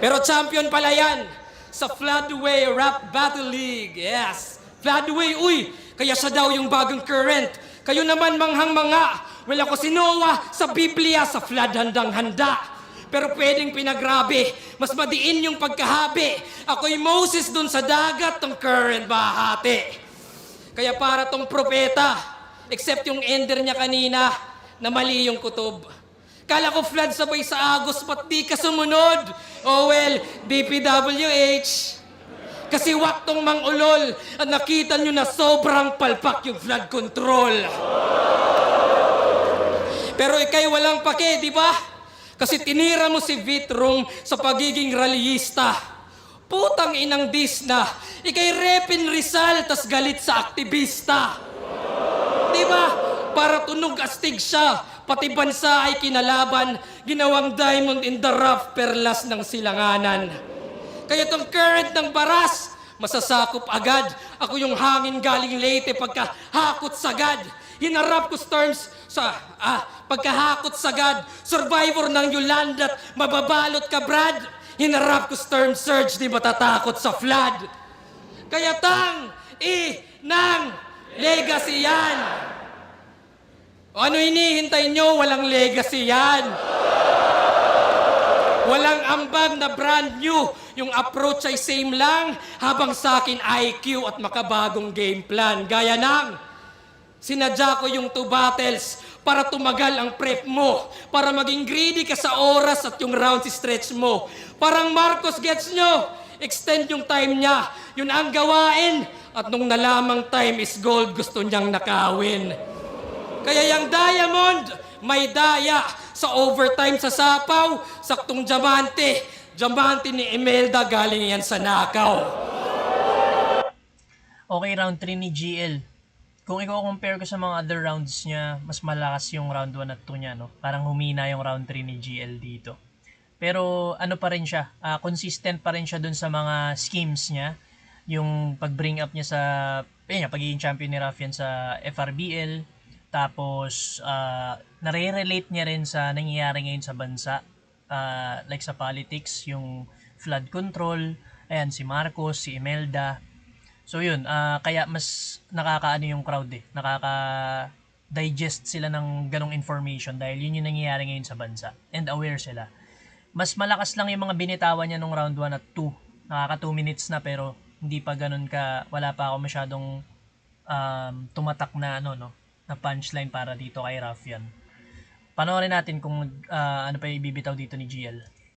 Pero champion pala yan sa Floodway Rap Battle League. Yes, Floodway, uy, kaya siya daw yung bagong current. Kayo naman manghang-manga, wala ko si Noah sa Biblia, sa flood handang-handa. Pero pwedeng pinagrabe, mas madiin yung pagkahabi. Ako'y Moses dun sa dagat, tong current bahati. Kaya para tong propeta, except yung ender niya kanina, na mali yung kutob. Kala ko flood sabay sa Agos, ba't di ka sumunod? Oh well, DPWH. Kasi waktong mang-ulol at nakita nyo na sobrang palpak yung flood control. Pero ikay walang pake, di ba? Kasi tinira mo si Vitrong sa pagiging rallyista. Putang inang disna, ikay Repin Rizal tas galit sa aktivista. Di ba? Para tunog astig siya, pati bansa ay kinalaban, ginawang diamond in the rough, perlas ng silanganan. Kaya tong current ng baras, masasakop agad. Ako yung hangin galing Leyte pagkahakot sagad. Hinarap ko storms sa pagkahakot sagad. Survivor ng Yolanda at mababalot ka, Brad. Hinarap ko storm surge, di matatakot sa flood. Kaya ng legacy yan. O ano hinihintay nyo? Walang legacy yan. Walang ambag na brand new. Yung approach ay same lang, habang sa akin IQ at makabagong game plan. Gaya ng, sinadya ko yung 2 battles para tumagal ang prep mo. Para maging greedy ka sa oras at yung rounds stretch mo. Parang Marcos, gets nyo? Extend yung time niya. Yun ang gawain. At nung nalamang time is gold, gusto niyang nakawin. Kaya yung diamond, may daya. Sa overtime sa sapaw, saktong diamante. Diamante ni Imelda, galing yan sa nakaw. Okay, round 3 ni GL. Kung i-compare ko sa mga other rounds niya, mas malakas yung round 1 at 2 niya, no? Parang humina yung round 3 ni GL dito. Pero ano pa rin siya, consistent pa rin siya dun sa mga schemes niya. Yung pag-bring up niya sa, pagiging champion ni Raffian sa FRBL. Tapos, nare-relate niya rin sa nangyayari ngayon sa bansa. Like sa politics, yung flood control, ayan, si Marcos, si Imelda. So yun, kaya mas nakakaano yung crowd nakaka-digest sila ng ganong information dahil yun yung nangyayari ngayon sa bansa and aware sila. Mas malakas lang yung mga binitawan niya nung round 1 at 2. Nakaka 2 minutes na pero hindi pa ganun ka, wala pa ako masyadong tumatak na na punchline para dito kay Raffian. Panoorin natin kung ano pa ibibitaw dito ni GL.